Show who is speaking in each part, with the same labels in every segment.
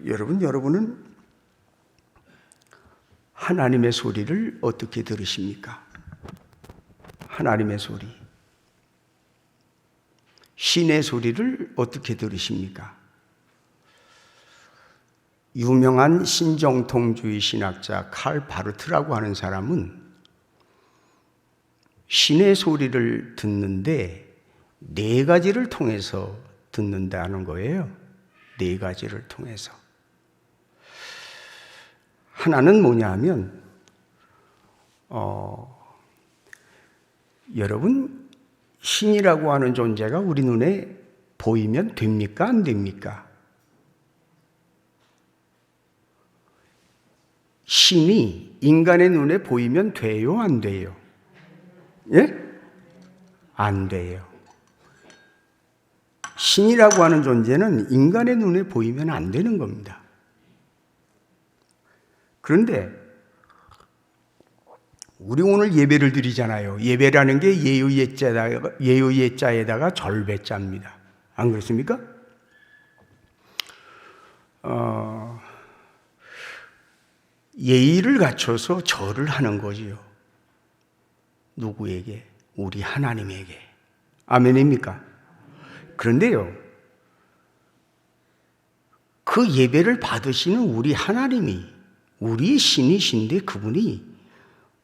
Speaker 1: 여러분은 하나님의 소리를 어떻게 들으십니까? 하나님의 소리. 신의 소리를 어떻게 들으십니까? 유명한 신정통주의 신학자 칼 바르트라고 하는 사람은 신의 소리를 듣는데 네 가지를 통해서 듣는다는 거예요. 네 가지를 통해서. 하나는 뭐냐 하면 여러분, 신이라고 하는 존재가 우리 눈에 보이면 됩니까? 안 됩니까? 신이 인간의 눈에 보이면 돼요? 안 돼요? 예? 안 돼요. 신이라고 하는 존재는 인간의 눈에 보이면 안 되는 겁니다. 그런데 우리 오늘 예배를 드리잖아요. 예배라는 게 예의예자에다가 절배자입니다. 안 그렇습니까? 예의를 갖춰서 절을 하는 거지요. 누구에게? 우리 하나님에게. 아멘입니까? 그런데요, 그 예배를 받으시는 우리 하나님이 우리 신이신데 그분이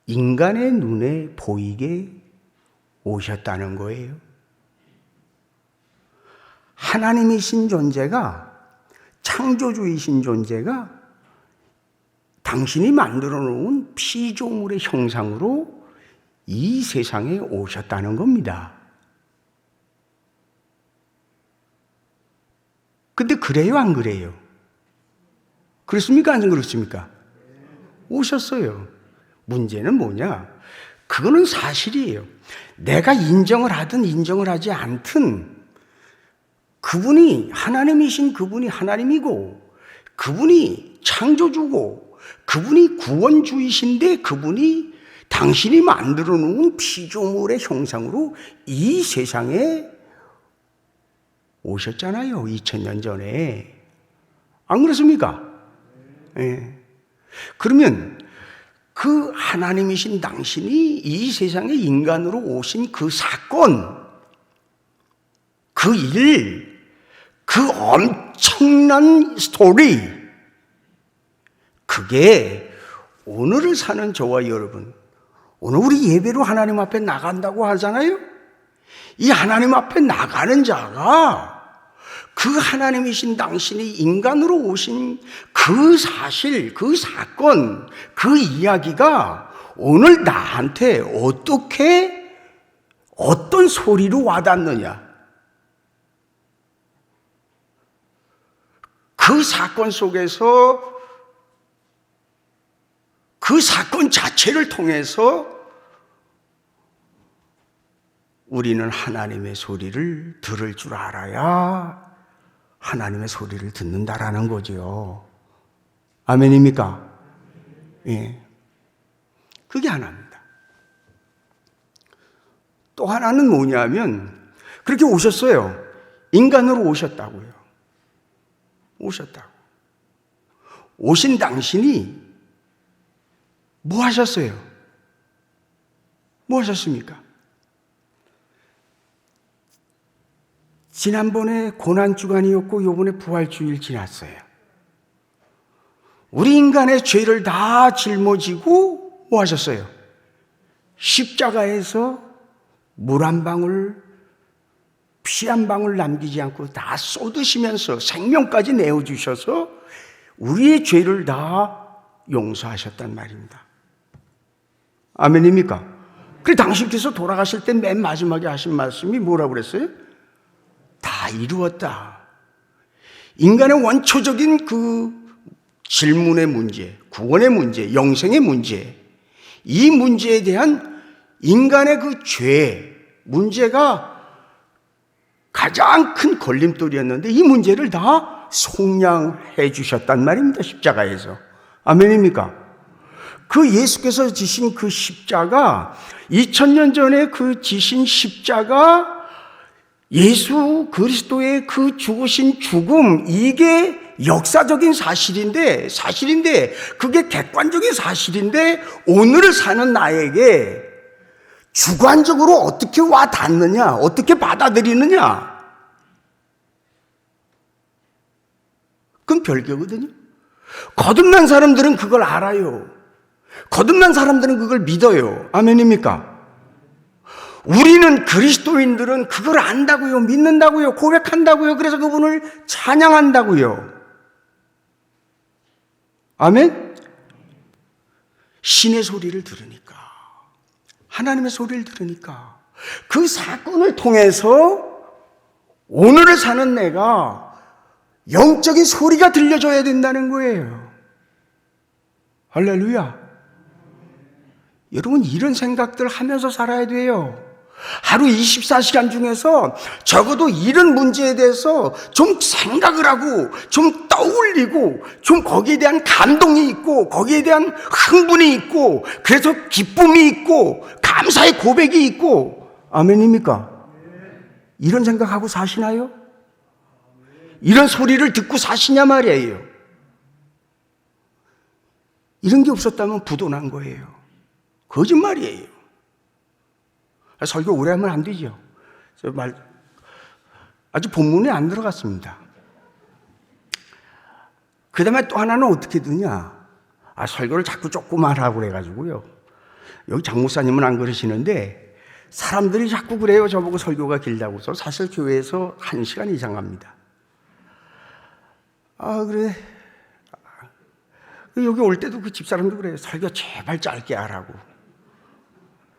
Speaker 1: 인간의 눈에 보이게 오셨다는 거예요. 하나님이신 존재가, 창조주이신 존재가 당신이 만들어 놓은 피조물의 형상으로 이 세상에 오셨다는 겁니다. 근데 그래요, 안 그래요? 그렇습니까? 안 그렇습니까? 오셨어요. 문제는 뭐냐? 그거는 사실이에요. 내가 인정을 하든 인정을 하지 않든 그분이 하나님이신 그분이 하나님이고 그분이 창조주고 그분이 구원주이신데 그분이 당신이 만들어 놓은 피조물의 형상으로 이 세상에 오셨잖아요. 2000년 전에. 안 그렇습니까? 예. 그러면 그 하나님이신 당신이 이 세상에 인간으로 오신 그 사건, 그 일, 그 엄청난 스토리, 그게 오늘을 사는 저와 여러분, 오늘 우리 예배로 하나님 앞에 나간다고 하잖아요. 이 하나님 앞에 나가는 자가 그 하나님이신 당신이 인간으로 오신 그 사실, 그 사건, 그 이야기가 오늘 나한테 어떤 소리로 와닿느냐. 그 사건 속에서 그 사건 자체를 통해서 우리는 하나님의 소리를 들을 줄 알아야 하나님의 소리를 듣는다라는 거죠. 아멘입니까? 예. 그게 하나입니다. 또 하나는 뭐냐면 그렇게 오셨어요. 인간으로 오셨다고요. 오셨다고. 오신 당신이 뭐 하셨어요? 뭐 하셨습니까? 지난번에 고난주간이었고 이번에 부활주일 지났어요. 우리 인간의 죄를 다 짊어지고 뭐 하셨어요? 십자가에서 물 한 방울, 피 한 방울 남기지 않고 다 쏟으시면서 생명까지 내어주셔서 우리의 죄를 다 용서하셨단 말입니다. 아멘입니까? 그래 당신께서 돌아가실 때 맨 마지막에 하신 말씀이 뭐라고 그랬어요? 다 이루었다. 인간의 원초적인 그 질문의 문제, 구원의 문제, 영생의 문제, 이 문제에 대한 인간의 그 죄, 문제가 가장 큰 걸림돌이었는데 이 문제를 다 속량해 주셨단 말입니다. 십자가에서. 아멘입니까? 그 예수께서 지신 그 십자가, 2000년 전에 그 지신 십자가, 예수 그리스도의 그 죽으신 죽음, 이게 역사적인 사실인데 그게 객관적인 사실인데 오늘을 사는 나에게 주관적으로 어떻게 와 닿느냐, 어떻게 받아들이느냐, 그건 별개거든요. 거듭난 사람들은 그걸 알아요. 거듭난 사람들은 그걸 믿어요. 아멘입니까? 우리는 그리스도인들은 그걸 안다고요, 믿는다고요, 고백한다고요. 그래서 그분을 찬양한다고요. 아멘? 신의 소리를 들으니까, 하나님의 소리를 들으니까 그 사건을 통해서 오늘을 사는 내가 영적인 소리가 들려줘야 된다는 거예요. 할렐루야. 여러분, 이런 생각들 하면서 살아야 돼요. 하루 24시간 중에서 적어도 이런 문제에 대해서 좀 생각을 하고 좀 떠올리고 좀 거기에 대한 감동이 있고 거기에 대한 흥분이 있고 그래서 기쁨이 있고 감사의 고백이 있고, 아멘입니까? 이런 생각하고 사시나요? 이런 소리를 듣고 사시냐 말이에요. 이런 게 없었다면 부도난 거예요. 거짓말이에요. 설교 오래 하면 안 되죠. 아직 본문에 안 들어갔습니다. 그 다음에 또 하나는 어떻게 되냐. 설교를 자꾸 조금만 하고 그래가지고요. 여기 장목사님은 안 그러시는데 사람들이 자꾸 그래요. 저보고 설교가 길다고서. 사실 교회에서 1시간 이상 합니다. 그래. 여기 올 때도 그 집사람도 그래요. 설교 제발 짧게 하라고.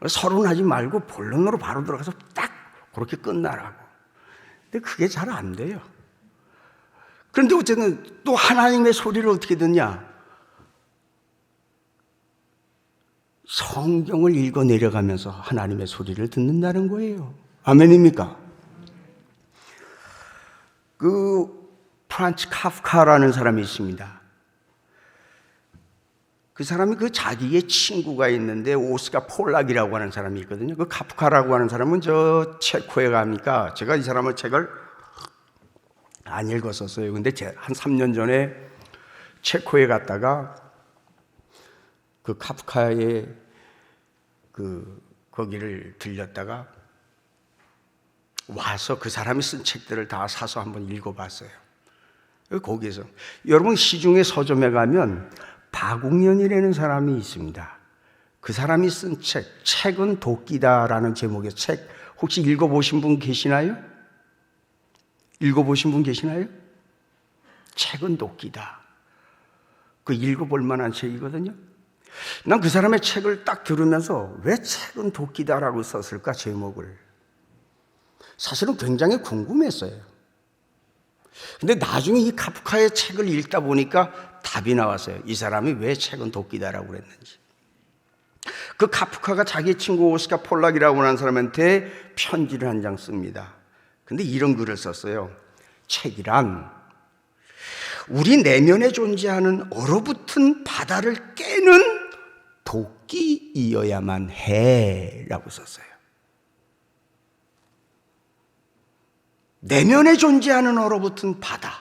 Speaker 1: 서론하지 말고 본론으로 바로 들어가서 딱 그렇게 끝나라고. 근데 그게 잘 안 돼요. 그런데 어쨌든 또 하나님의 소리를 어떻게 듣냐? 성경을 읽어 내려가면서 하나님의 소리를 듣는다는 거예요. 아멘입니까? 프란츠 카프카라는 사람이 있습니다. 그 사람이 그 자기의 친구가 있는데 오스카 폴락이라고 하는 사람이 있거든요. 그 카프카라고 하는 사람은 저 체코에 가니까 제가 이 사람의 책을 안 읽었었어요. 근데 한 3년 전에 체코에 갔다가 그 카프카의 거기를 들렸다가 와서 그 사람이 쓴 책들을 다 사서 한번 읽어봤어요. 거기에서 여러분 시중에 서점에 가면 박웅년이라는 사람이 있습니다. 그 사람이 쓴 책은 도끼다라는 제목의 책 혹시 읽어보신 분 계시나요? 읽어보신 분 계시나요? 책은 도끼다. 그 읽어볼 만한 책이거든요. 난 그 사람의 책을 딱 들으면서 왜 책은 도끼다라고 썼을까 제목을. 사실은 굉장히 궁금했어요. 근데 나중에 이 카프카의 책을 읽다 보니까 답이 나왔어요. 이 사람이 왜 책은 도끼다라고 그랬는지. 그 카프카가 자기 친구 오스카 폴락이라고 하는 사람한테 편지를 한 장 씁니다. 근데 이런 글을 썼어요. 책이란 우리 내면에 존재하는 얼어붙은 바다를 깨는 도끼이어야만 해 라고 썼어요. 내면에 존재하는 얼어붙은 바다,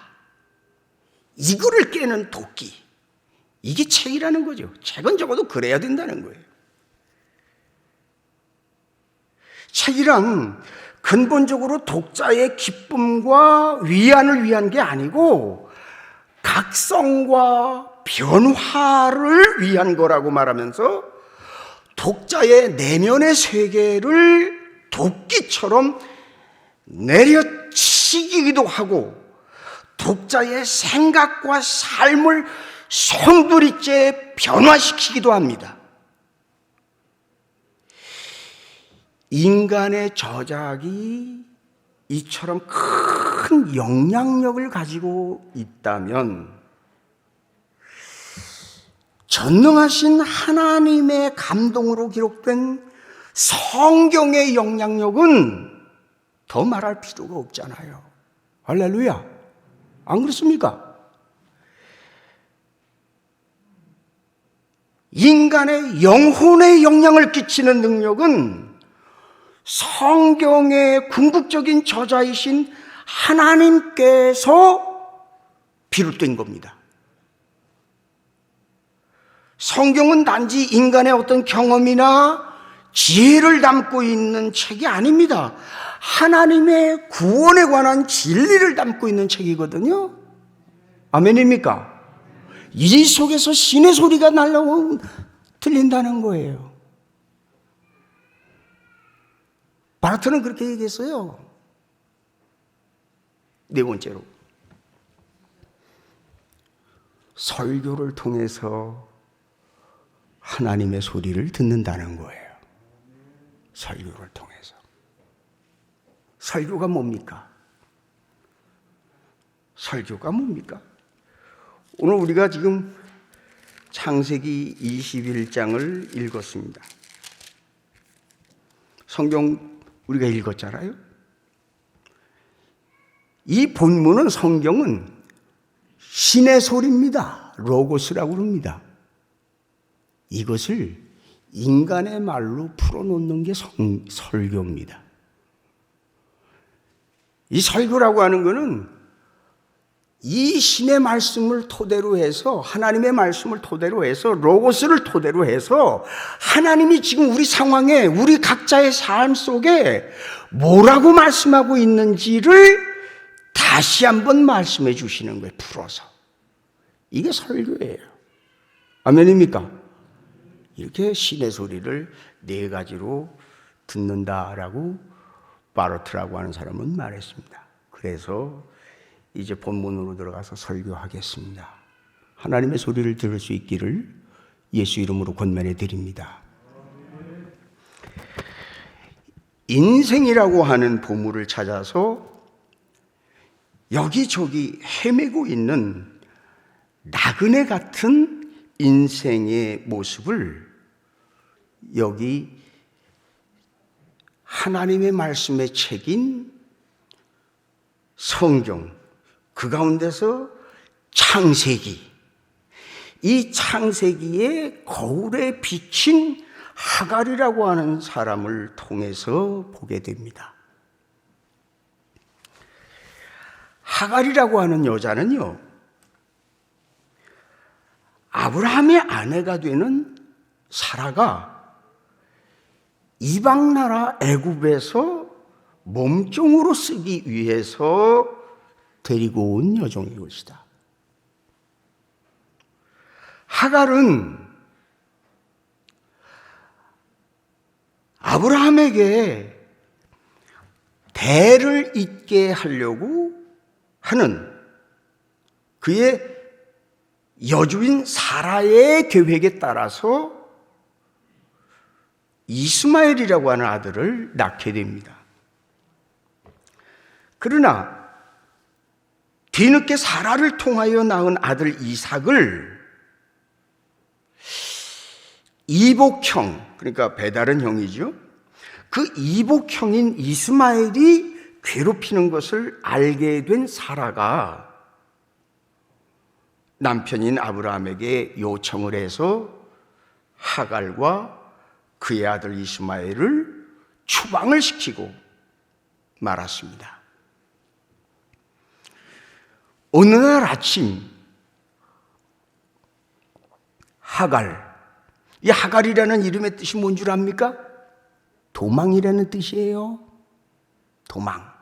Speaker 1: 이거를 깨는 도끼, 이게 책이라는 거죠. 책은 적어도 그래야 된다는 거예요. 책이란 근본적으로 독자의 기쁨과 위안을 위한 게 아니고 각성과 변화를 위한 거라고 말하면서 독자의 내면의 세계를 도끼처럼 내려치기도 하고 독자의 생각과 삶을 송두리째 변화시키기도 합니다. 인간의 저작이 이처럼 큰 영향력을 가지고 있다면 전능하신 하나님의 감동으로 기록된 성경의 영향력은 더 말할 필요가 없잖아요. 할렐루야. 안 그렇습니까? 인간의 영혼에 영향을 끼치는 능력은 성경의 궁극적인 저자이신 하나님께서 비롯된 겁니다. 성경은 단지 인간의 어떤 경험이나 지혜를 담고 있는 책이 아닙니다. 하나님의 구원에 관한 진리를 담고 있는 책이거든요. 아멘입니까? 이 속에서 신의 소리가 들린다는 거예요. 바르트는 그렇게 얘기했어요. 네 번째로, 설교를 통해서 하나님의 소리를 듣는다는 거예요. 설교를 통해서. 설교가 뭡니까? 설교가 뭡니까? 오늘 우리가 지금 창세기 21장을 읽었습니다. 성경 우리가 읽었잖아요. 이 본문은, 성경은 신의 소리입니다. 로고스라고 합니다. 이것을 인간의 말로 풀어놓는 게 설교입니다. 이 설교라고 하는 것은 이 신의 말씀을 토대로 해서, 하나님의 말씀을 토대로 해서, 로고스를 토대로 해서 하나님이 지금 우리 상황에, 우리 각자의 삶 속에 뭐라고 말씀하고 있는지를 다시 한번 말씀해 주시는 거예요. 풀어서. 이게 설교예요. 아멘입니까? 이렇게 신의 소리를 네 가지로 듣는다라고 바르트라고 하는 사람은 말했습니다. 그래서 이제 본문으로 들어가서 설교하겠습니다. 하나님의 소리를 들을 수 있기를 예수 이름으로 권면해 드립니다. 인생이라고 하는 보물을 찾아서 여기저기 헤매고 있는 나그네 같은 인생의 모습을 여기 하나님의 말씀의 책인 성경, 그 가운데서 창세기, 이 창세기의 거울에 비친 하갈이라고 하는 사람을 통해서 보게 됩니다. 하갈이라고 하는 여자는요, 아브라함의 아내가 되는 사라가 이방 나라 애굽에서 몸종으로 쓰기 위해서 데리고 온 여종이 것이다. 하갈은 아브라함에게 대를 잇게 하려고 하는 그의 여주인 사라의 계획에 따라서 이스마엘이라고 하는 아들을 낳게 됩니다. 그러나 뒤늦게 사라를 통하여 낳은 아들 이삭을 이복형, 그러니까 배다른 형이죠, 그 이복형인 이스마엘이 괴롭히는 것을 알게 된 사라가 남편인 아브라함에게 요청을 해서 하갈과 그의 아들 이스마엘을 추방을 시키고 말았습니다. 어느 날 아침 하갈, 이 하갈이라는 이름의 뜻이 뭔 줄 압니까? 도망이라는 뜻이에요. 도망.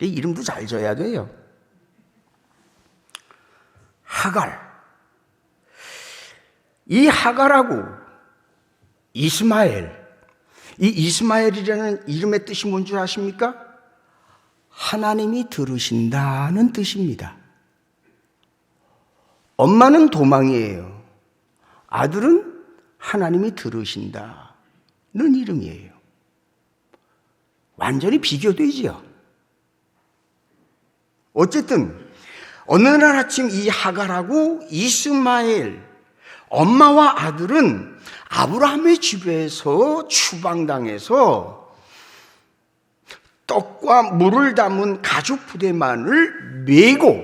Speaker 1: 이 이름도 잘 져야 돼요. 하갈. 이 하갈하고 이스마엘, 이 이스마엘이라는 이름의 뜻이 뭔 줄 아십니까? 하나님이 들으신다는 뜻입니다. 엄마는 도망이에요. 아들은 하나님이 들으신다는 이름이에요. 완전히 비교되지요. 어쨌든 어느 날 아침 이 하갈하고 이스마엘, 엄마와 아들은 아브라함의 집에서 추방당해서 떡과 물을 담은 가죽 부대만을 메고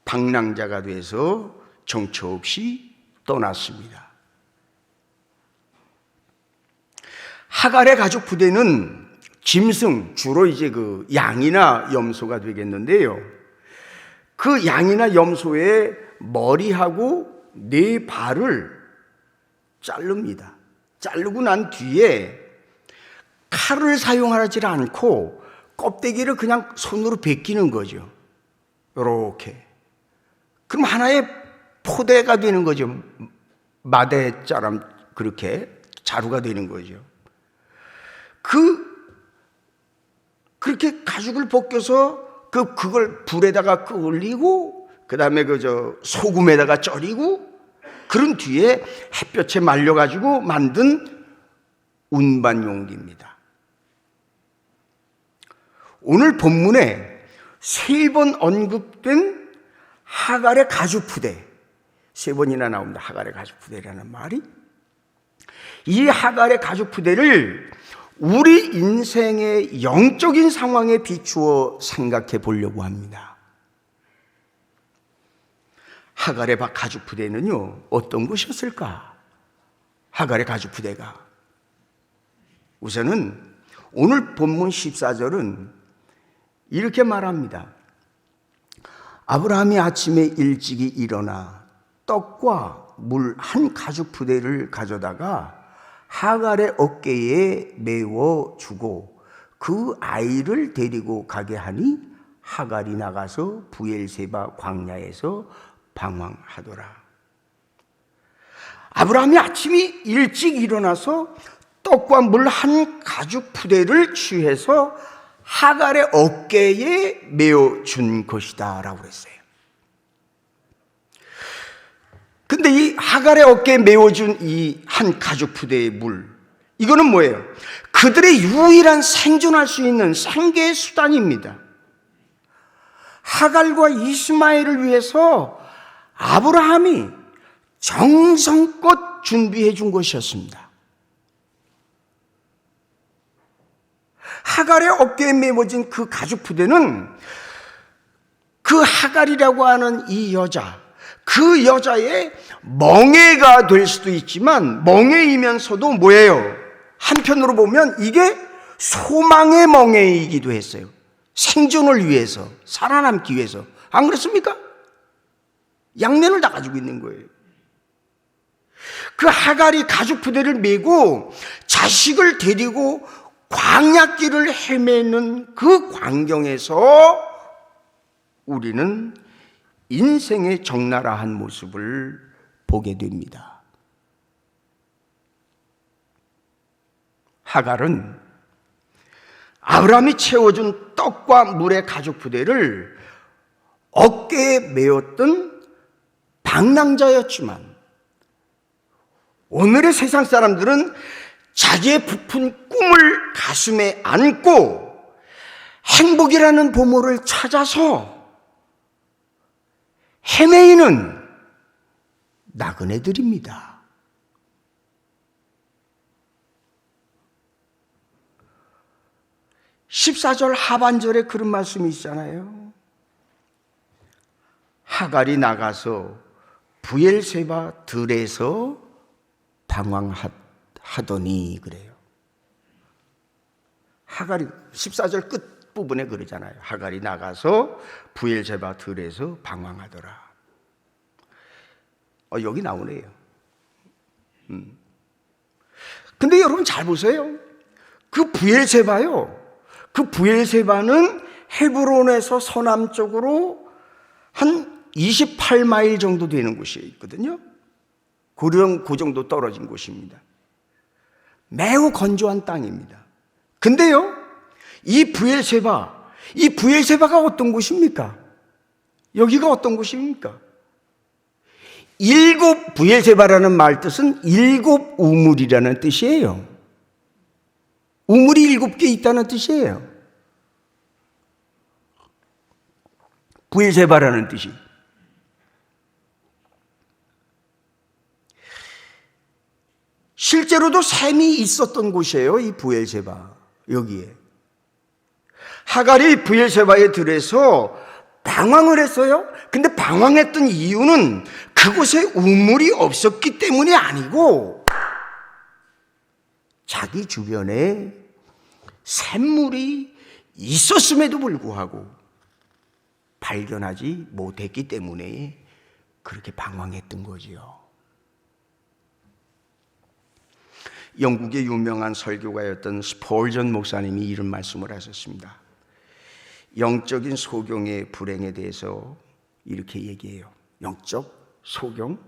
Speaker 1: 방랑자가 돼서 정처 없이 떠났습니다. 하갈의 가죽 부대는 짐승, 주로 이제 그 양이나 염소가 되겠는데요. 그 양이나 염소의 머리하고 네 발을 자릅니다. 자르고 난 뒤에 칼을 사용하지 않고 껍데기를 그냥 손으로 벗기는 거죠. 이렇게. 그럼 하나의 포대가 되는 거죠. 마대자람 그렇게 자루가 되는 거죠. 그렇게 가죽을 벗겨서 그걸 불에다가 끓이고 그다음에 소금에다가 절이고 그런 뒤에 햇볕에 말려가지고 만든 운반 용기입니다. 오늘 본문에 3번 언급된 하갈의 가죽 부대, 3번이나 나옵니다. 하갈의 가죽 부대라는 말이. 이 하갈의 가죽 부대를 우리 인생의 영적인 상황에 비추어 생각해 보려고 합니다. 하갈의 가죽 부대는요, 어떤 것이었을까? 하갈의 가죽 부대가. 우선은 오늘 본문 14절은 이렇게 말합니다. 아브라함이 아침에 일찍이 일어나 떡과 물 한 가죽 부대를 가져다가 하갈의 어깨에 메워 주고 그 아이를 데리고 가게 하니 하갈이 나가서 브엘세바 광야에서 방황하더라. 아브라함이 아침이 일찍 일어나서 떡과 물 한 가죽 부대를 취해서 하갈의 어깨에 메어 준 것이다 라고 했어요. 근데 이 하갈의 어깨에 메워준 이 한 가죽 부대의 물, 이거는 뭐예요? 그들의 유일한 생존할 수 있는 생계의 수단입니다. 하갈과 이스마엘을 위해서 아브라함이 정성껏 준비해 준 것이었습니다. 하갈의 어깨에 메워진 그 가죽 부대는 그 하갈이라고 하는 이 여자, 그 여자의 멍에가 될 수도 있지만 멍에이면서도 뭐예요? 한편으로 보면 이게 소망의 멍에이기도 했어요. 생존을 위해서, 살아남기 위해서. 안 그렇습니까? 양면을 다 가지고 있는 거예요. 그 하갈이 가죽 부대를 메고 자식을 데리고 광야길을 헤매는 그 광경에서 우리는 인생의 적나라한 모습을 보게 됩니다. 하갈은 아브라함이 채워준 떡과 물의 가죽 부대를 어깨에 메었던 방랑자였지만 오늘의 세상 사람들은 자기의 부푼 꿈을 가슴에 안고 행복이라는 보물을 찾아서 헤매이는 나그네들입니다. (14절) 하반절에 그런 말씀이 있잖아요. 하갈이 나가서 브엘세바 들에서 방황하더니 그래요. 하갈이 14절 끝부분에 그러잖아요. 하갈이 나가서 브엘세바 들에서 방황하더라. 여기 나오네요. 근데 여러분 잘 보세요. 그 브엘세바요. 그 브엘세바는 헤브론에서 서남쪽으로 한 28마일 정도 되는 곳이 있거든요. 그 정도 떨어진 곳입니다. 매우 건조한 땅입니다. 근데요, 이 브엘세바가 어떤 곳입니까? 여기가 어떤 곳입니까? 브엘세바라는 말 뜻은 7 우물이라는 뜻이에요. 우물이 7개 있다는 뜻이에요. 브엘세바라는 뜻이. 실제로도 샘이 있었던 곳이에요. 이 브엘세바. 여기에. 하갈이 브엘세바의 들에서 방황을 했어요. 근데 방황했던 이유는 그곳에 우물이 없었기 때문이 아니고 자기 주변에 샘물이 있었음에도 불구하고 발견하지 못했기 때문에 그렇게 방황했던 거지요. 영국의 유명한 설교가였던 스폴전 목사님이 이런 말씀을 하셨습니다. 영적인 소경의 불행에 대해서 이렇게 얘기해요. 영적 소경?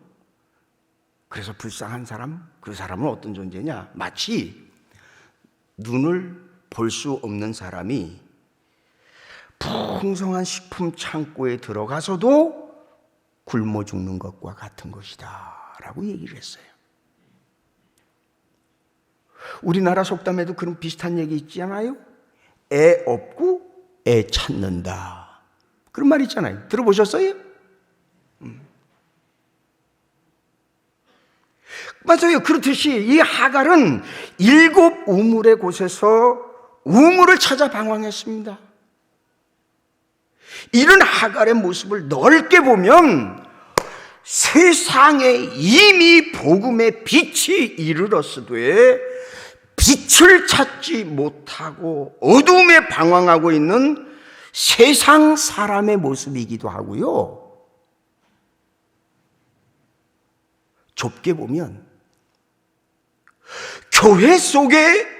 Speaker 1: 그래서 불쌍한 사람? 그 사람은 어떤 존재냐? 마치 눈을 볼 수 없는 사람이 풍성한 식품 창고에 들어가서도 굶어 죽는 것과 같은 것이다 라고 얘기를 했어요. 우리나라 속담에도 그런 비슷한 얘기 있지 않아요? 애 없고 애 찾는다, 그런 말 있잖아요. 들어보셨어요? 맞아요. 그렇듯이 이 하갈은 7 우물의 곳에서 우물을 찾아 방황했습니다. 이런 하갈의 모습을 넓게 보면 세상에 이미 복음의 빛이 이르렀으되 빛을 찾지 못하고 어둠에 방황하고 있는 세상 사람의 모습이기도 하고요. 좁게 보면 교회 속의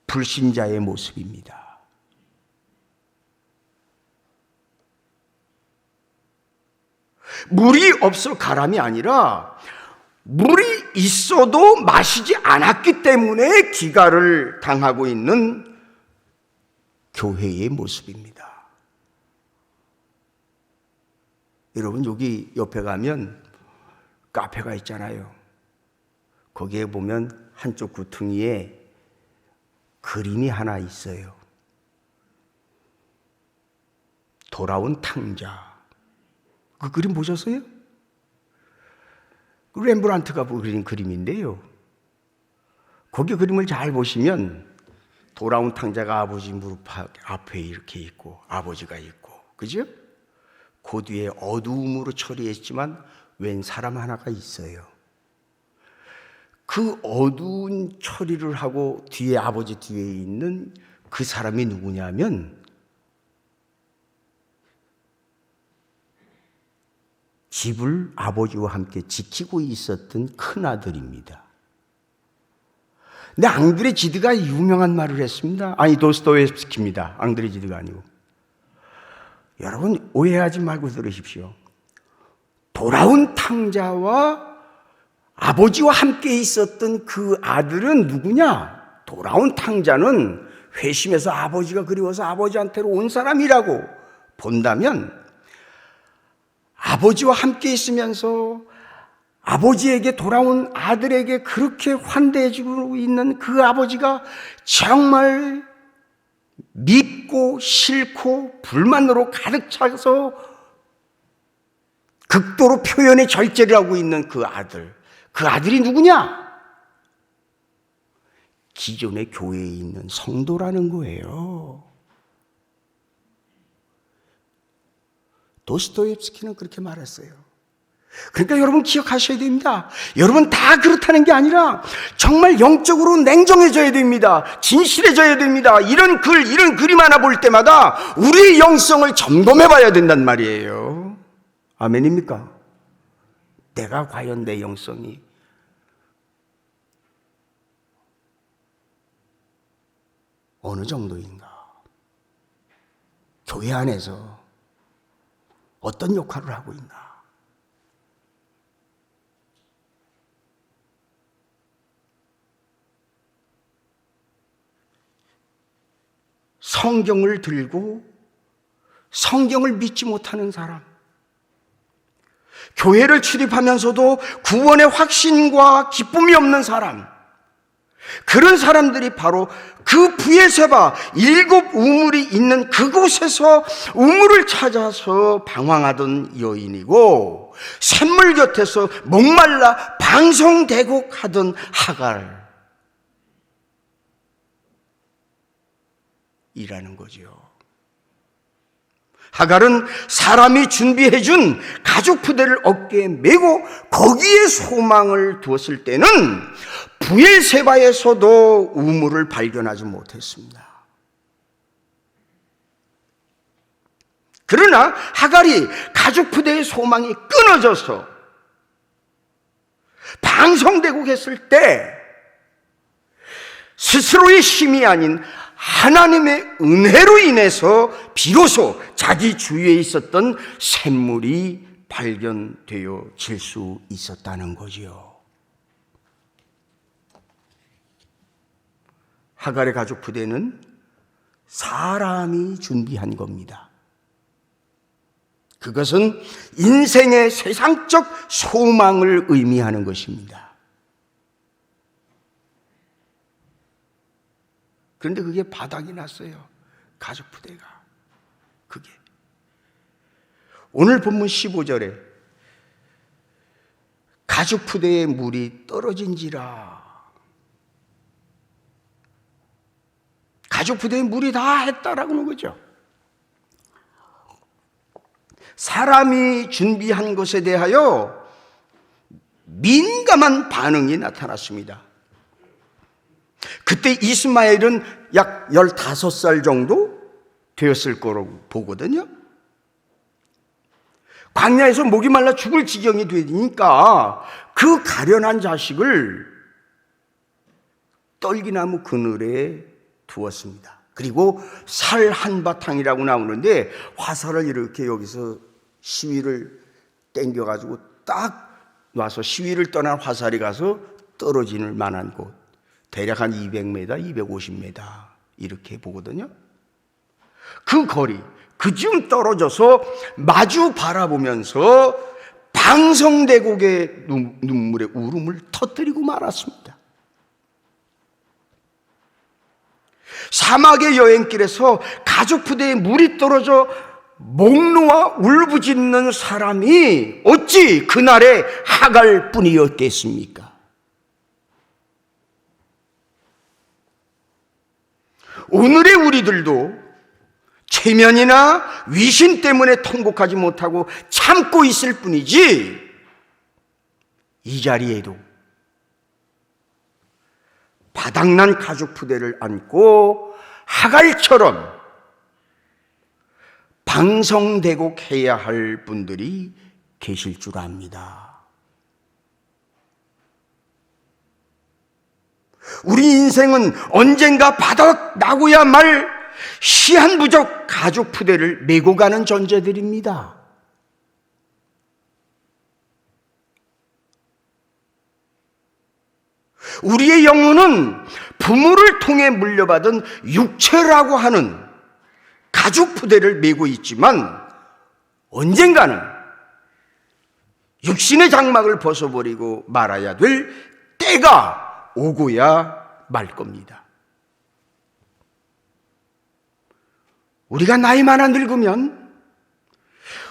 Speaker 1: 불신자의 모습입니다. 물이 없어 가람이 아니라 물이 있어도 마시지 않았기 때문에 기갈을 당하고 있는 교회의 모습입니다. 여러분, 여기 옆에 가면 카페가 있잖아요. 거기에 보면 한쪽 구퉁이에 그림이 하나 있어요. 돌아온 탕자. 그 그림 보셨어요? 그 렘브란트가 그린 그림인데요. 거기 그림을 잘 보시면 돌아온 탕자가 아버지 무릎 앞에 이렇게 있고 아버지가 있고, 그죠? 그 뒤에 어두움으로 처리했지만 웬 사람 하나가 있어요. 그 어두운 처리를 하고 뒤에 아버지 뒤에 있는 그 사람이 누구냐면 집을 아버지와 함께 지키고 있었던 큰아들입니다. 근데 앙드레지드가 유명한 말을 했습니다. 아니, 도스토옙스키입니다. 앙드레지드가 아니고. 여러분, 오해하지 말고 들으십시오. 돌아온 탕자와 아버지와 함께 있었던 그 아들은 누구냐? 돌아온 탕자는 회심해서 아버지가 그리워서 아버지한테로 온 사람이라고 본다면, 아버지와 함께 있으면서 아버지에게 돌아온 아들에게 그렇게 환대해주고 있는 그 아버지가 정말 밉고 싫고 불만으로 가득 차서 극도로 표현의 절제를 하고 있는 그 아들, 그 아들이 누구냐? 기존의 교회에 있는 성도라는 거예요. 도스토옙스키는 그렇게 말했어요. 그러니까 여러분 기억하셔야 됩니다. 여러분 다 그렇다는 게 아니라 정말 영적으로 냉정해져야 됩니다. 진실해져야 됩니다. 이런 글, 이런 그림 하나 볼 때마다 우리의 영성을 점검해 봐야 된단 말이에요. 아멘입니까? 내가 과연 내 영성이 어느 정도인가? 교회 안에서 어떤 역할을 하고 있나? 성경을 들고 성경을 믿지 못하는 사람, 교회를 출입하면서도 구원의 확신과 기쁨이 없는 사람, 그런 사람들이 바로 그 브에세바 7 우물이 있는 그곳에서 우물을 찾아서 방황하던 여인이고, 샘물 곁에서 목말라 방송대곡하던 하갈이라는 거죠. 하갈은 사람이 준비해준 가죽 부대를 어깨에 메고 거기에 소망을 두었을 때는 브엘세바에서도 우물을 발견하지 못했습니다. 그러나 하갈이 가죽 부대의 소망이 끊어져서 방성되고 했을 때 스스로의 힘이 아닌 하나님의 은혜로 인해서 비로소 자기 주위에 있었던 샘물이 발견되어질 수 있었다는 거지요. 하갈의 가죽 부대는 사람이 준비한 겁니다. 그것은 인생의 세상적 소망을 의미하는 것입니다. 그런데 그게 바닥이 났어요. 가죽 부대가. 그게. 오늘 본문 15절에 가죽 부대에 물이 떨어진지라. 가죽 부대에 물이 다 했다라고 하는 거죠. 사람이 준비한 것에 대하여 민감한 반응이 나타났습니다. 그때 이스마엘은 약 15살 정도 되었을 거라고 보거든요. 광야에서 목이 말라 죽을 지경이 되니까 그 가련한 자식을 떨기나무 그늘에 두었습니다. 그리고 살 한바탕이라고 나오는데 화살을 이렇게 여기서 시위를 당겨가지고 딱 놔서 시위를 떠난 화살이 가서 떨어질 만한 곳, 대략 한 200m, 250m 이렇게 보거든요. 그 거리, 그쯤 떨어져서 마주 바라보면서 방성대곡의 눈물의 울음을 터뜨리고 말았습니다. 사막의 여행길에서 가죽 부대에 물이 떨어져 목 놓아 울부짖는 사람이 어찌 그날의 하갈 뿐이었겠습니까? 오늘의 우리들도 체면이나 위신 때문에 통곡하지 못하고 참고 있을 뿐이지, 이 자리에도 바닥난 가죽 부대를 안고 하갈처럼 방성대곡해야 할 분들이 계실 줄 압니다. 우리 인생은 언젠가 바닥 나고야 말 시한부적 가죽 부대를 메고 가는 존재들입니다. 우리의 영혼은 부모를 통해 물려받은 육체라고 하는 가죽 부대를 메고 있지만 언젠가는 육신의 장막을 벗어버리고 말아야 될 때가 오고야 말 겁니다. 우리가 나이 많아 늙으면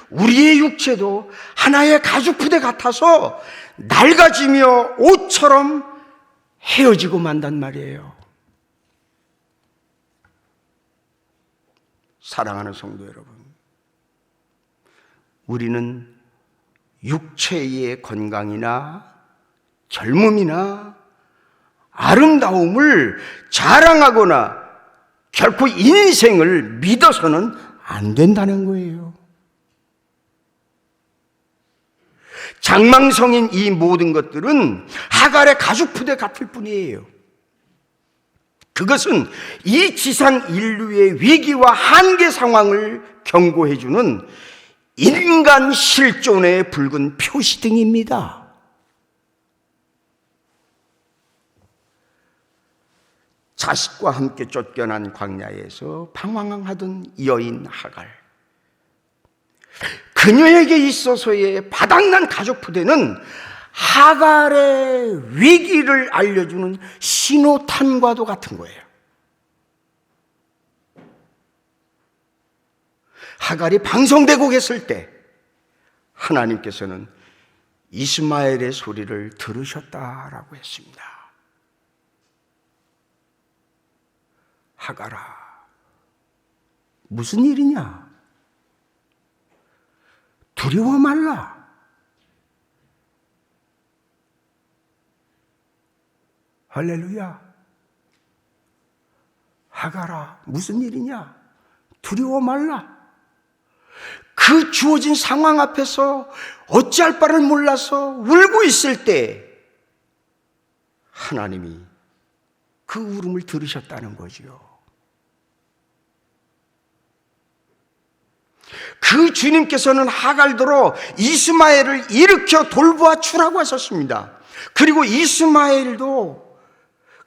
Speaker 1: 우리의 육체도 하나의 가죽 부대 같아서 낡아지며 옷처럼 헤어지고 만단 말이에요. 사랑하는 성도 여러분, 우리는 육체의 건강이나 젊음이나 아름다움을 자랑하거나 결코 인생을 믿어서는 안 된다는 거예요. 장망성인 이 모든 것들은 하갈의 가죽 부대 같을 뿐이에요. 그것은 이 지상 인류의 위기와 한계 상황을 경고해주는 인간 실존의 붉은 표시등입니다. 자식과 함께 쫓겨난 광야에서 방황하던 여인 하갈, 그녀에게 있어서의 바닥난 가죽 부대는 하갈의 위기를 알려주는 신호탄과도 같은 거예요. 하갈이 방성되고 했을 때 하나님께서는 이스마엘의 소리를 들으셨다라고 했습니다. 하갈아, 무슨 일이냐? 두려워 말라. 할렐루야. 하가라, 무슨 일이냐? 두려워 말라. 그 주어진 상황 앞에서 어찌할 바를 몰라서 울고 있을 때 하나님이 그 울음을 들으셨다는 거지요. 그 주님께서는 하갈도로 이스마엘을 일으켜 돌보아 주라고 하셨습니다. 그리고 이스마엘도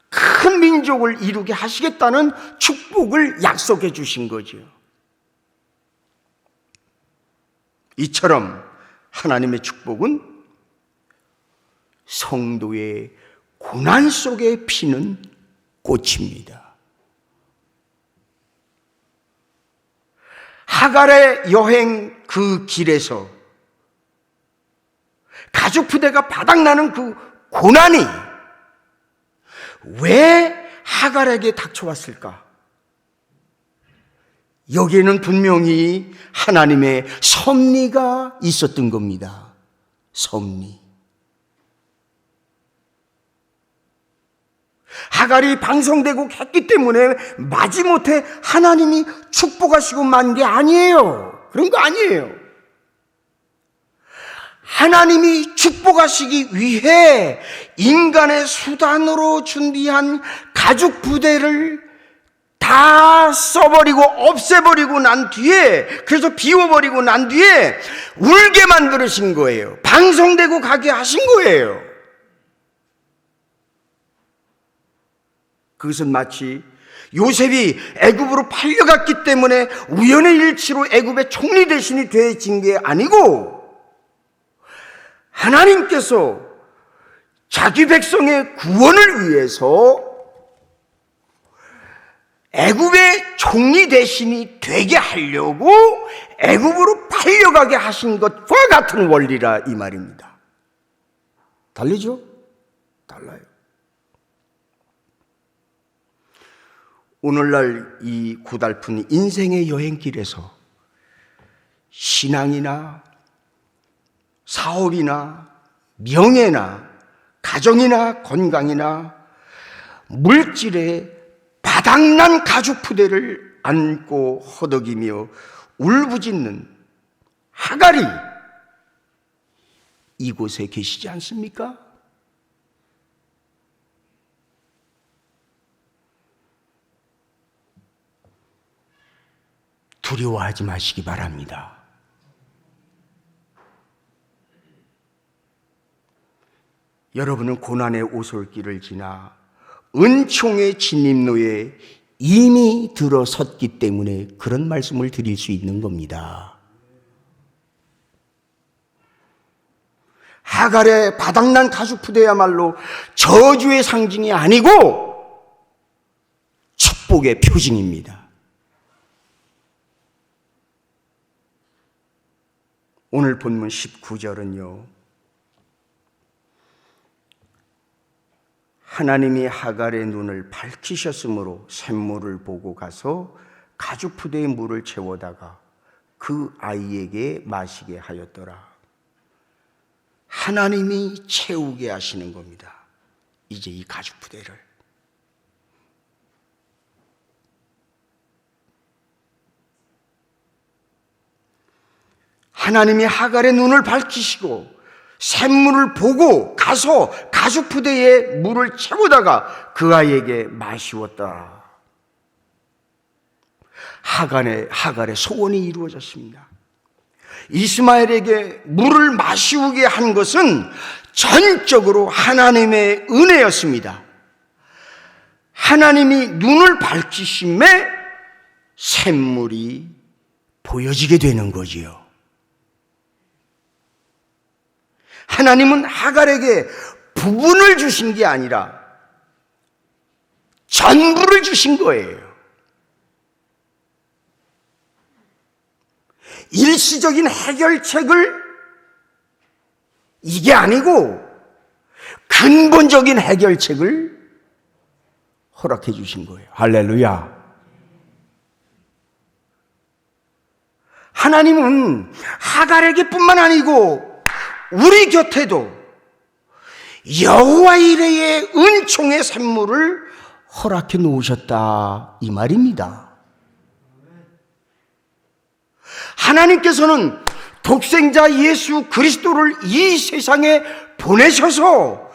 Speaker 1: 큰 민족을 이루게 하시겠다는 축복을 약속해 주신 거죠. 이처럼 하나님의 축복은 성도의 고난 속에 피는 꽃입니다. 하갈의 여행 그 길에서 가죽 부대가 바닥나는 그 고난이 왜 하갈에게 닥쳐왔을까? 여기에는 분명히 하나님의 섭리가 있었던 겁니다. 섭리. 하갈이 방성되고 했기 때문에 마지못해 하나님이 축복하시고 만 게 아니에요. 그런 거 아니에요. 하나님이 축복하시기 위해 인간의 수단으로 준비한 가죽 부대를 다 써버리고 없애버리고 난 뒤에, 그래서 비워버리고 난 뒤에 울게 만들으신 거예요. 방성되고 가게 하신 거예요. 그것은 마치 요셉이 애굽으로 팔려갔기 때문에 우연의 일치로 애굽의 총리 대신이 되어진 게 아니고, 하나님께서 자기 백성의 구원을 위해서 애굽의 총리 대신이 되게 하려고 애굽으로 팔려가게 하신 것과 같은 원리라 이 말입니다. 달리죠? 달라요. 오늘날 이 고달픈 인생의 여행길에서 신앙이나 사업이나 명예나 가정이나 건강이나 물질에 바닥난 가죽 부대를 안고 허덕이며 울부짖는 하갈이 이곳에 계시지 않습니까? 두려워하지 마시기 바랍니다. 여러분은 고난의 오솔길을 지나 은총의 진입로에 이미 들어섰기 때문에 그런 말씀을 드릴 수 있는 겁니다. 하갈의 바닥난 가죽 부대야말로 저주의 상징이 아니고 축복의 표징입니다. 오늘 본문 19절은요, 하나님이 하갈의 눈을 밝히셨으므로 샘물을 보고 가서 가죽 부대에 물을 채워다가 그 아이에게 마시게 하였더라. 하나님이 채우게 하시는 겁니다. 이제 이 가죽 부대를. 하나님이 하갈의 눈을 밝히시고 샘물을 보고 가서 가죽 부대에 물을 채우다가 그 아이에게 마시웠다. 하갈의 소원이 이루어졌습니다. 이스마엘에게 물을 마시우게 한 것은 전적으로 하나님의 은혜였습니다. 하나님이 눈을 밝히심에 샘물이 보여지게 되는 거지요. 하나님은 하갈에게 부분을 주신 게 아니라 전부를 주신 거예요. 일시적인 해결책을 이게 아니고 근본적인 해결책을 허락해 주신 거예요. 할렐루야. 하나님은 하갈에게 뿐만 아니고 우리 곁에도 여호와 이레의 은총의 샘물을 허락해 놓으셨다 이 말입니다. 하나님께서는 독생자 예수 그리스도를 이 세상에 보내셔서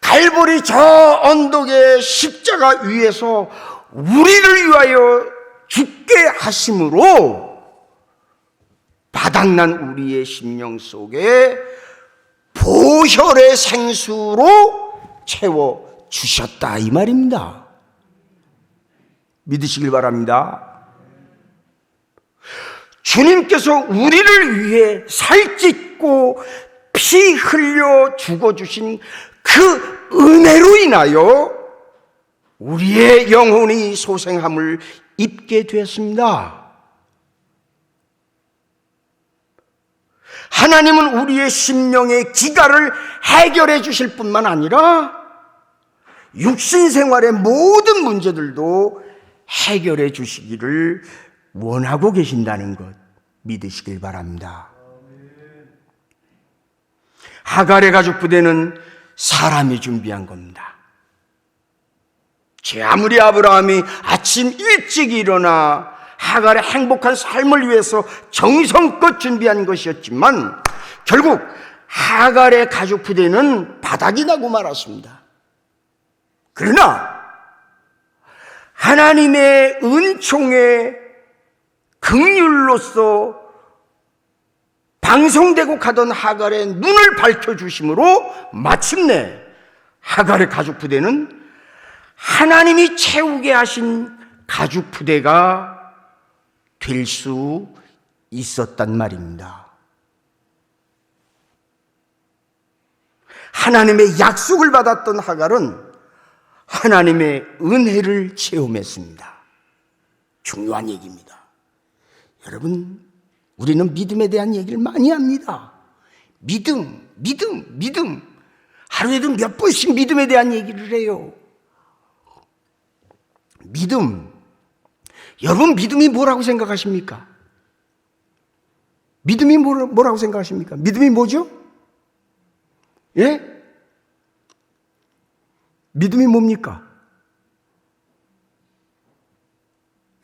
Speaker 1: 갈보리 저 언덕의 십자가 위에서 우리를 위하여 죽게 하심으로 바닥난 우리의 심령 속에 보혈의 생수로 채워주셨다 이 말입니다. 믿으시길 바랍니다. 주님께서 우리를 위해 살찢고 피 흘려 죽어주신 그 은혜로 인하여 우리의 영혼이 소생함을 입게 되었습니다. 하나님은 우리의 심령의 기갈을 해결해 주실 뿐만 아니라 육신 생활의 모든 문제들도 해결해 주시기를 원하고 계신다는 것 믿으시길 바랍니다. 하갈의 가족 부대는 사람이 준비한 겁니다. 제 아무리 아브라함이 아침 일찍 일어나 하갈의 행복한 삶을 위해서 정성껏 준비한 것이었지만 결국 하갈의 가족 부대는 바닥이 나고 말았습니다. 그러나 하나님의 은총의 긍휼로서 방송되고 가던 하갈의 눈을 밝혀주심으로 마침내 하갈의 가족 부대는 하나님이 채우게 하신 가족 부대가 될 수 있었단 말입니다. 하나님의 약속을 받았던 하갈은 하나님의 은혜를 체험했습니다. 중요한 얘기입니다. 여러분, 우리는 믿음에 대한 얘기를 많이 합니다. 믿음. 하루에도 몇 번씩 믿음에 대한 얘기를 해요. 믿음. 여러분, 믿음이 뭐라고 생각하십니까? 믿음이 뭐라고 생각하십니까? 믿음이 뭐죠? 예? 믿음이 뭡니까?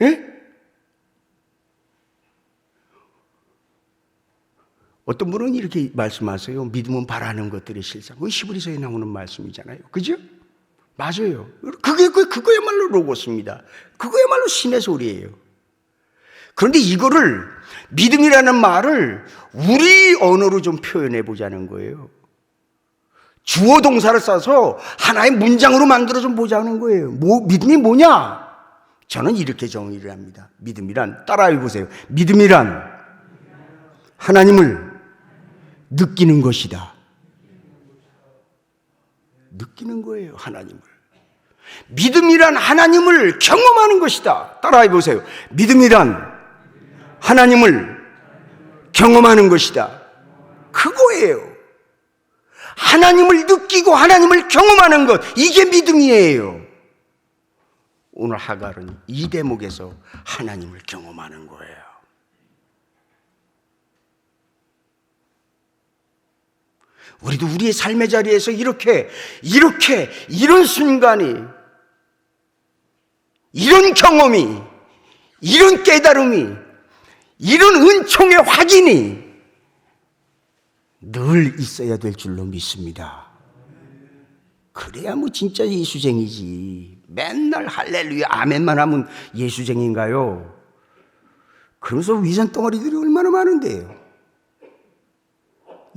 Speaker 1: 예? 어떤 분은 이렇게 말씀하세요. 믿음은 바라는 것들의 실상. 그건 히브리서에 나오는 말씀이잖아요. 그죠? 맞아요. 그거야말로 로고스입니다. 그거야말로 신의 소리예요. 그런데 이거를 믿음이라는 말을 우리 언어로 좀 표현해 보자는 거예요. 주어 동사를 써서 하나의 문장으로 만들어 좀 보자는 거예요. 믿음이 뭐냐? 저는 이렇게 정의를 합니다. 믿음이란, 따라해 보세요. 믿음이란 하나님을 느끼는 것이다. 느끼는 거예요, 하나님을. 믿음이란 하나님을 경험하는 것이다. 따라해 보세요. 믿음이란 하나님을 경험하는 것이다. 그거예요. 하나님을 느끼고 하나님을 경험하는 것, 이게 믿음이에요. 오늘 하갈은 이 대목에서 하나님을 경험하는 거예요. 우리도 우리의 삶의 자리에서 이런 순간이, 이런 경험이, 이런 깨달음이, 이런 은총의 확인이 늘 있어야 될 줄로 믿습니다. 그래야 뭐 진짜 예수쟁이지. 맨날 할렐루야 아멘만 하면 예수쟁인가요? 그러면서 위선 덩어리들이 얼마나 많은데요.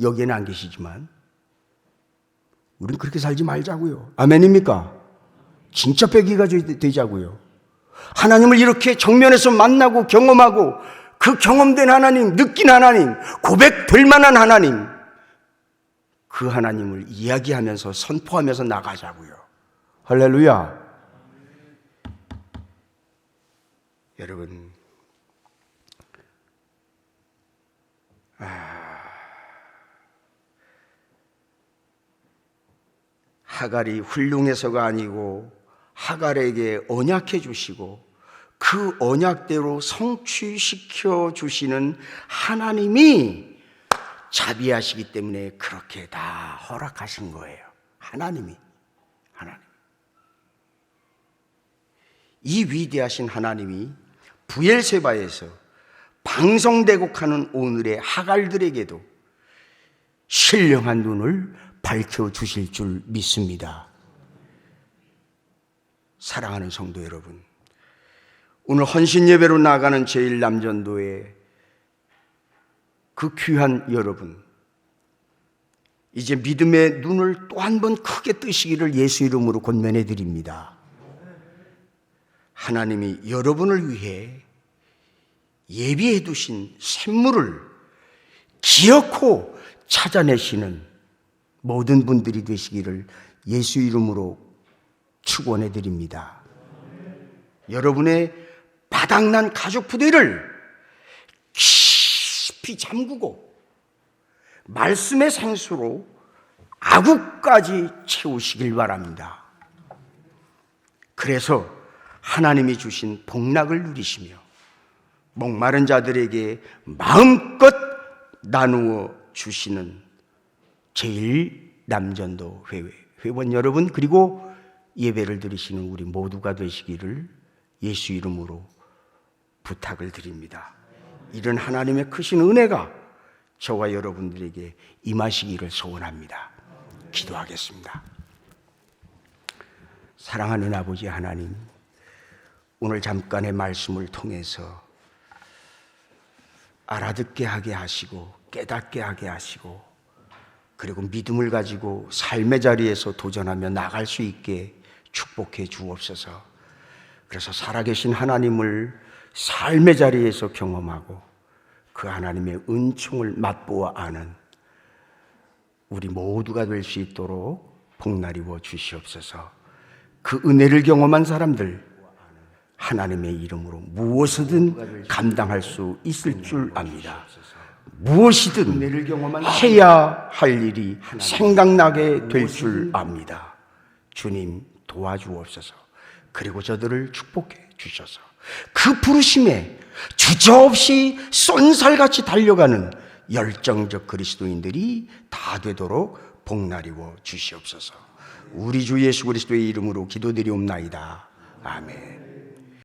Speaker 1: 여기에는 안 계시지만 우린 그렇게 살지 말자고요. 아멘입니까? 진짜 빼기가 되자고요. 하나님을 이렇게 정면에서 만나고 경험하고 그 경험된 하나님, 느낀 하나님, 고백될 만한 하나님, 그 하나님을 이야기하면서 선포하면서 나가자고요. 할렐루야. 여러분, 하갈이 훌륭해서가 아니고 하갈에게 언약해 주시고 그 언약대로 성취시켜 주시는 하나님이 자비하시기 때문에 그렇게 다 허락하신 거예요. 하나님. 이 위대하신 하나님이 부엘세바에서 방성대곡하는 오늘의 하갈들에게도 신령한 눈을 밝혀주실 줄 믿습니다. 사랑하는 성도 여러분, 오늘 헌신 예배로 나가는 제1남전도의 그 귀한 여러분, 이제 믿음의 눈을 또 한 번 크게 뜨시기를 예수 이름으로 권면해 드립니다. 하나님이 여러분을 위해 예비해 두신 샘물을 기어코 찾아내시는 모든 분들이 되시기를 예수 이름으로 축원해 드립니다. 여러분의 바닥난 가족 부대를 깊이 잠그고 말씀의 생수로 아구까지 채우시길 바랍니다. 그래서 하나님이 주신 복락을 누리시며 목마른 자들에게 마음껏 나누어 주시는 제1남전도 회원 여러분, 그리고 예배를 드리시는 우리 모두가 되시기를 예수 이름으로 부탁을 드립니다. 이런 하나님의 크신 은혜가 저와 여러분들에게 임하시기를 소원합니다. 기도하겠습니다. 사랑하는 아버지 하나님, 오늘 잠깐의 말씀을 통해서 알아듣게 하게 하시고 깨닫게 하게 하시고 그리고 믿음을 가지고 삶의 자리에서 도전하며 나갈 수 있게 축복해 주옵소서. 그래서 살아계신 하나님을 삶의 자리에서 경험하고 그 하나님의 은총을 맛보아 아는 우리 모두가 될 수 있도록 복날이워 주시옵소서. 그 은혜를 경험한 사람들, 하나님의 이름으로 무엇이든 감당할 수 있을 줄 압니다. 무엇이든 해야 할 일이 생각나게 될 줄 압니다. 주님 도와주옵소서. 그리고 저들을 축복해 주셔서 그 부르심에 주저없이 쏜살같이 달려가는 열정적 그리스도인들이 다 되도록 복날이워 주시옵소서. 우리 주 예수 그리스도의 이름으로 기도드리옵나이다. 아멘.